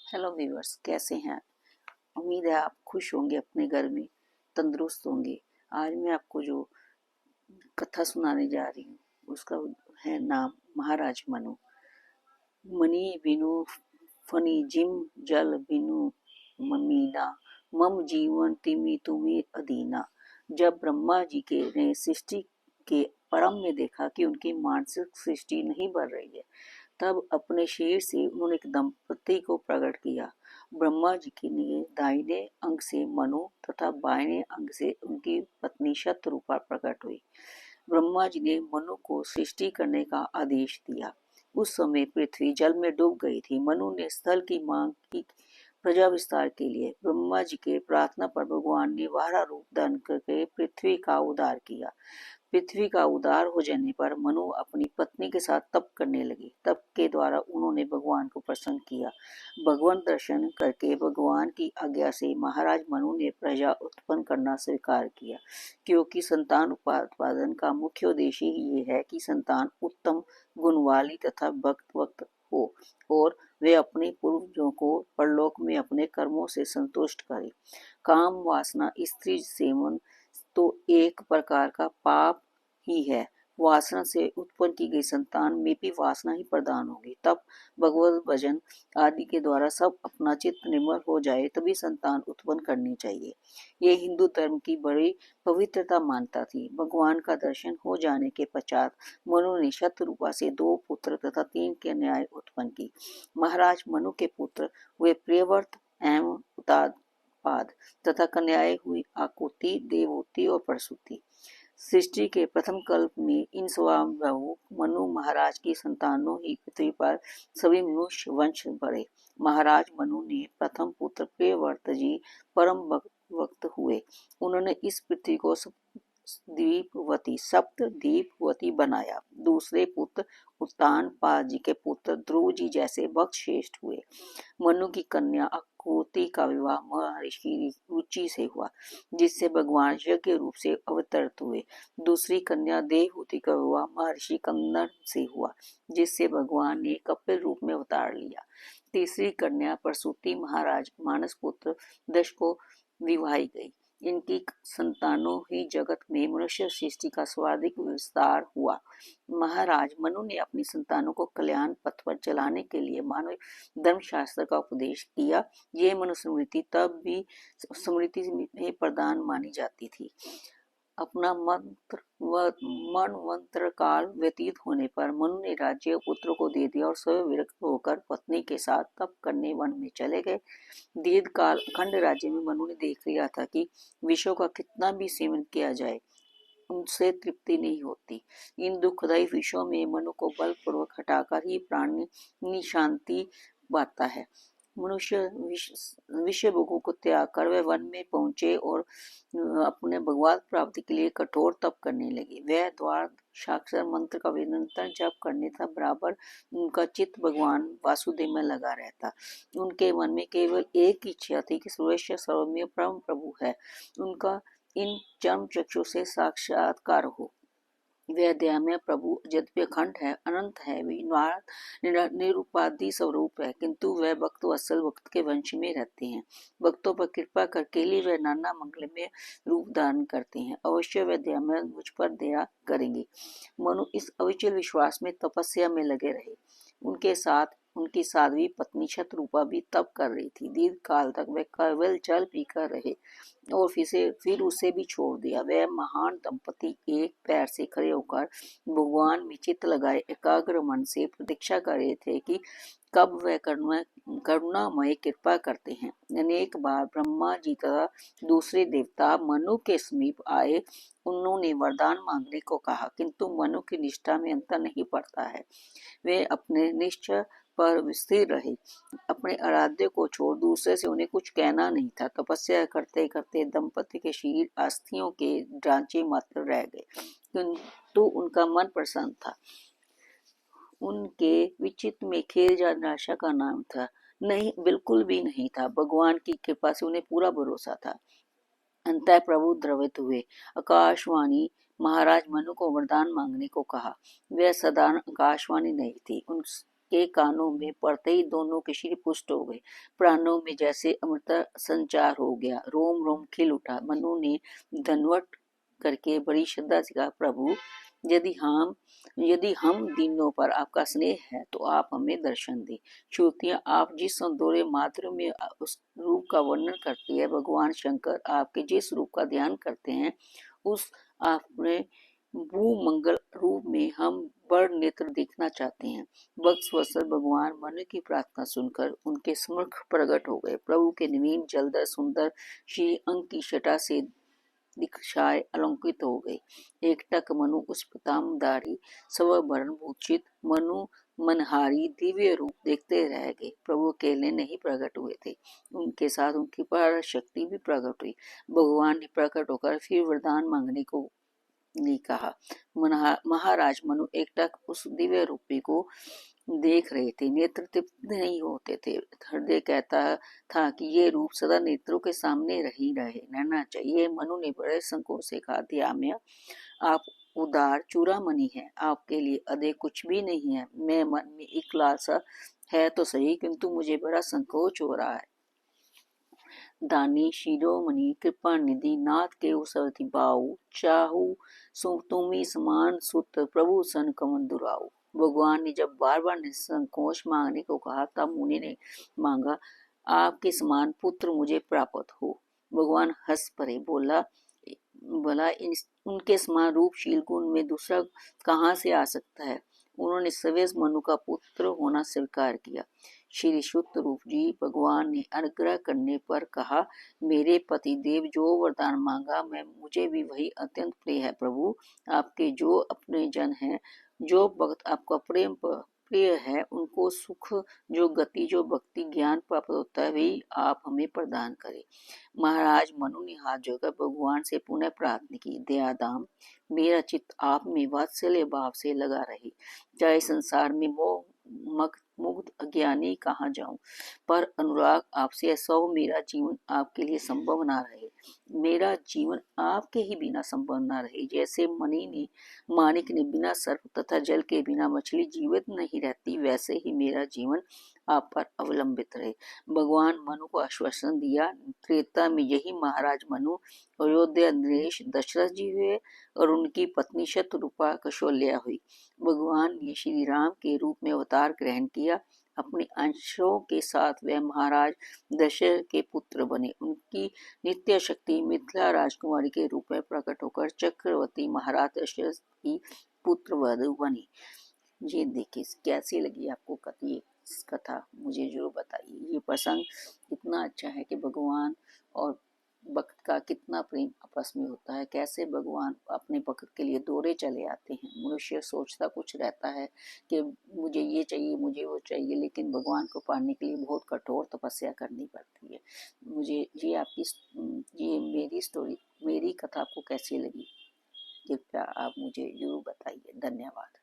Hello viewers, कैसे हैं? उम्मीद है आप खुश होंगे, अपने घर में तंदुरुस्त होंगे। आज मैं आपको जो कथा सुनाने जा रही हूँ उसका है नाम महाराज मनु। मणि बिनु फनी जिम जल बिनु ममीना, मम जीवन तिमि तुम्हें अधीना। जब ब्रह्मा जी के ने सृष्टि के परम में देखा कि उनकी मानसिक सृष्टि नहीं बढ़ रही है, तब अपने शरीर से उन्होंने एक दंपति को प्रकट किया। ब्रह्मा जी के लिए दाहिने अंग से मनु तथा बाएं अंग से उनकी पत्नी शतरूपा प्रकट हुई। ब्रह्मा जी ने मनु को सृष्टि करने का आदेश दिया। उस समय पृथ्वी जल में डूब गई थी। मनु ने स्थल की मांग की प्रजा विस्तार के लिए। ब्रह्मा जी के प्रार्थना पर भगवान ने वारा रूप धारण करके पृथ्वी का उद्धार किया। पृथ्वी का उद्धार हो जाने पर मनु अपनी पत्नी के साथ तप करने लगे। तप के द्वारा उन्होंने भगवान को प्रसन्न किया। भगवान दर्शन करके भगवान की आज्ञा से महाराज मनु ने प्रजा उत्पन्न करना स्वीकार किया, क्योंकि संतान उत्पादन का मुख्य उद्देश्य ही ये है कि संतान उत्तम गुण वाली तथा भक्त वक्त हो और वे अपने पूर्वजों को परलोक में अपने कर्मों से संतुष्ट करें। काम वासना स्त्री सेवन तो एक प्रकार का पाप ही है। वासना से उत्पन्न की गई संतान में भी वासना ही प्रदान होगी। तब भगवत भजन आदि के द्वारा सब अपना चित्त निर्मल हो जाए तभी संतान उत्पन्न करनी चाहिए। ये हिंदू धर्म की बड़ी पवित्रता मानता थी। भगवान का दर्शन हो जाने के पश्चात मनु ने शतरूपा से 2 पुत्र तथा 3 कन्याएं उत्पन्न की। महाराज मनु के पुत्र हुए प्रियव्रत एवं उत्तानपाद तथा कन्याएं हुई आकुति, देवहूति और प्रसूति। सृष्टि के प्रथम कल्प में इन स्वयंभू मनु महाराज की संतानों ही पृथ्वी पर सभी मनुष्य वंश बढ़े। महाराज मनु ने प्रथम पुत्र प्रियव्रत जी परम भक्त हुए। उन्होंने इस पृथ्वी को सप्तद्वीपवती बनाया। दूसरे पुत्र उत्तानपाद जी के पुत्र ध्रुव जी जैसे भक्त श्रेष्ठ हुए। मनु की कन्या अकुति का विवाह महर्षि रुचि से हुआ, जिससे भगवान यज्ञ के रूप से अवतरित हुए। दूसरी कन्या देवहूति का विवाह महर्षि कंदन से हुआ, जिससे भगवान ने कपिल रूप में अवतार लिया। तीसरी कन्या प्रसूति महाराज मानस पुत्र दक्ष को विवाही गई। इनकी संतानों ही जगत में मनुष्य सृष्टि का सर्वाधिक विस्तार हुआ। महाराज मनु ने अपनी संतानों को कल्याण पथ पर चलाने के लिए मानव धर्मशास्त्र का उपदेश किया। ये मनुस्मृति तब भी स्मृति में प्रधान मानी जाती थी। अपना मनवंतर काल व्यतीत होने पर मनु ने राज्य पुत्र को दे दिया और स्वयं विरक्त होकर पत्नी के साथ तप करने वन में चले गए। दीर्घ काल अखंड राज्य में मनु ने देख लिया था कि विषयों का कितना भी सेवन किया जाए उनसे तृप्ति नहीं होती। इन दुखदायी विषयों में मनु को बलपूर्वक हटाकर ही प्राणी शांति पाता है। मनुष्य विषय भोगों को त्याग कर वे वन में पहुंचे और अपने भगवत प्राप्ति के लिए कठोर तप करने लगे। वह द्वार साक्षर मंत्र का निरंतर जप करने था, बराबर उनका चित्त भगवान वासुदेव में लगा रहता। उनके मन में केवल एक इच्छा थी कि सुरेश्वर सर्वमय परम प्रभु है, उनका इन चर्म चक्षु से साक्षात्कार हो। वह दयामय प्रभु यद्यपि अखंड है, अनंत है, निरुपाधि स्वरूप है, किंतु वह भक्त वत्सल भक्त के वंश में रहते हैं। भक्तों पर कृपा करके लिए वह नाना मंगलमय रूप धारण करते हैं। अवश्य वह दयामय मुझ पर दया करेंगे। मनु इस अविचल विश्वास में तपस्या में लगे रहे। उनके साथ उनकी साध्वी पत्नी शतरूपा भी तप कर रही थी। दीर्घ काल तक वह केवल जल पीकर रहे और फिर उसे भी छोड़ दिया। वह महान दंपति एक पैर से खड़े होकर भगवान में चित्त लगाए एकाग्र मन से प्रतीक्षा कर रहे थे कि कब वह करुणामय कृपा करते हैं। अनेक बार ब्रह्मा जी तथा दूसरे देवता मनु के समीप आए। उन्होंने वरदान मांगने को कहा, किंतु मनु की निष्ठा में अंतर नहीं पड़ता है। वे अपने निश्चय पर स्थिर रहे। अपने आराध्य को छोड़ दूसरे से उन्हें कुछ कहना नहीं था। तपस्या करते करते दंपति के शरीर अस्थियों के ढांचे मात्र रह गए, किंतु उनका मन प्रसन्न था। उनके विचित्र में खेल या निराशा का नाम था नहीं, बिल्कुल भी नहीं था। भगवान की कृपा से उन्हें पूरा भरोसा था। अंतः प्रभु द्रवित हुए। आकाशवाणी महाराज मनु को वरदान मांगने को कहा। वह साधारण आकाशवाणी नहीं थी। के कानों में पड़ते ही दोनों के सिर पुष्ट हो गए। प्राणों में जैसे अमृत संचार हो गया। रोम रोम खिल उठा। मनु ने धनवट करके बड़ी श्रद्धा से कहा, प्रभु यदि हम दीनों पर आपका स्नेह है तो आप हमें दर्शन दें। श्रुतियाँ आप जिस सौंदर्य मात्र में उस रूप का वर्णन करती है, भगवान शंकर आपके जिस रूप का ध्यान करते हैं, उस आपने भूमंगल रूप में हम बड़ नेत्र देखना चाहते हैं। भक्तवत्सल भगवान मनु की प्रार्थना सुनकर उनके समक्ष प्रकट हो गए। प्रभु के नवीन जलधर सुंदर श्री अंग की छटा से दीक्षाएं अलंकृत हो गई। एकटक मनु उस पीताम्बरधारी स्वर्ण भूषित मनु मनहारी दिव्य रूप देखते रह गए। प्रभु अकेले नहीं प्रकट हुए थे, उनके साथ उनकी पर शक्ति भी प्रकट हुई। भगवान ने प्रकट होकर फिर वरदान मांगने को ने कहा। महाराज मनु एकटक उस दिव्य रूपी को देख रहे थे। नेत्र तृप्त नहीं होते थे। हृदय कहता था कि ये रूप सदा नेत्रों के सामने रही रहना चाहिए। मनु ने बड़े संकोच से कहा, ध्याम्य, आप उदार चूड़ामणि है, आपके लिए अधिक कुछ भी नहीं है। मैं मन में एक लालसा है तो सही, किंतु मुझे बड़ा संकोच हो रहा है। दानी शिरोमणि कृपा निधि नाथ के उसवती बाऊ चाहू तुम्ही समान सुत प्रभु सन कमन दुराऊ। भगवान ने जब बार बार निसंकोच मांगने को कहा तब मुनि ने मांगा, आपके समान पुत्र मुझे प्राप्त हो। भगवान हंस पड़े, बोला उनके समान रूपशील गुण में दूसरा कहाँ से आ सकता है। उन्होंने सवेज मनु का पुत्र होना स्वीकार किया। श्री शुद्ध रूप जी भगवान ने अनुग्रह करने पर कहा, मेरे पति देव जो वरदान मांगा मैं मुझे भी वही अत्यंत प्रिय है। प्रभु, आपके जो अपने जन हैं, जो भक्त आपका प्रेम प्रिय है, उनको सुख, जो गति, जो भक्ति ज्ञान प्राप्त होता है, वही आप हमें प्रदान करें। महाराज मनु ने हाथ जोड़कर भगवान से पुनः प्रार्थना की, दयाधाम, मेरा चित्त आप में वात्सल्य भाव से लगा रहे। चाहे संसार में मोह मुग्ध अज्ञानी कहाँ जाऊं, पर अनुराग आपसे ऐसा हो मेरा जीवन आपके लिए संभव ना रहे। मेरा जीवन आपके ही बिना संभव ना रहे। जैसे मानिक ने बिना सर्प तथा जल के बिना मछली जीवित नहीं रहती, वैसे ही मेरा जीवन आप पर अवलंबित रहे। भगवान मनु को आश्वासन दिया। त्रेता में यही महाराज मनु अयोध्या नरेश दशरथ जी हुए और उनकी पत्नी शतरूपा कौशल्या हुई। भगवान ने श्री राम के रूप में अवतार ग्रहण किया। अपने अंशों के साथ वह महाराज दशरथ के पुत्र बने। उनकी नित्य शक्ति मिथिला राजकुमारी के रूप में प्रकट होकर चक्रवर्ती महाराज दशरथ की पुत्र वधू बनी। ये देखिए कैसी लगी आपको कथा, मुझे जरूर बताइए। ये प्रसंग इतना अच्छा है कि भगवान और भक्त का कितना प्रेम आपस में होता है, कैसे भगवान अपने भक्त के लिए दौड़े चले आते हैं। मनुष्य सोचता कुछ रहता है कि मुझे ये चाहिए, मुझे वो चाहिए, लेकिन भगवान को पाने के लिए बहुत कठोर तपस्या करनी पड़ती है। मुझे ये मेरी स्टोरी, मेरी कथा आपको कैसी लगी, कृपया आप मुझे जरूर बताइए। धन्यवाद।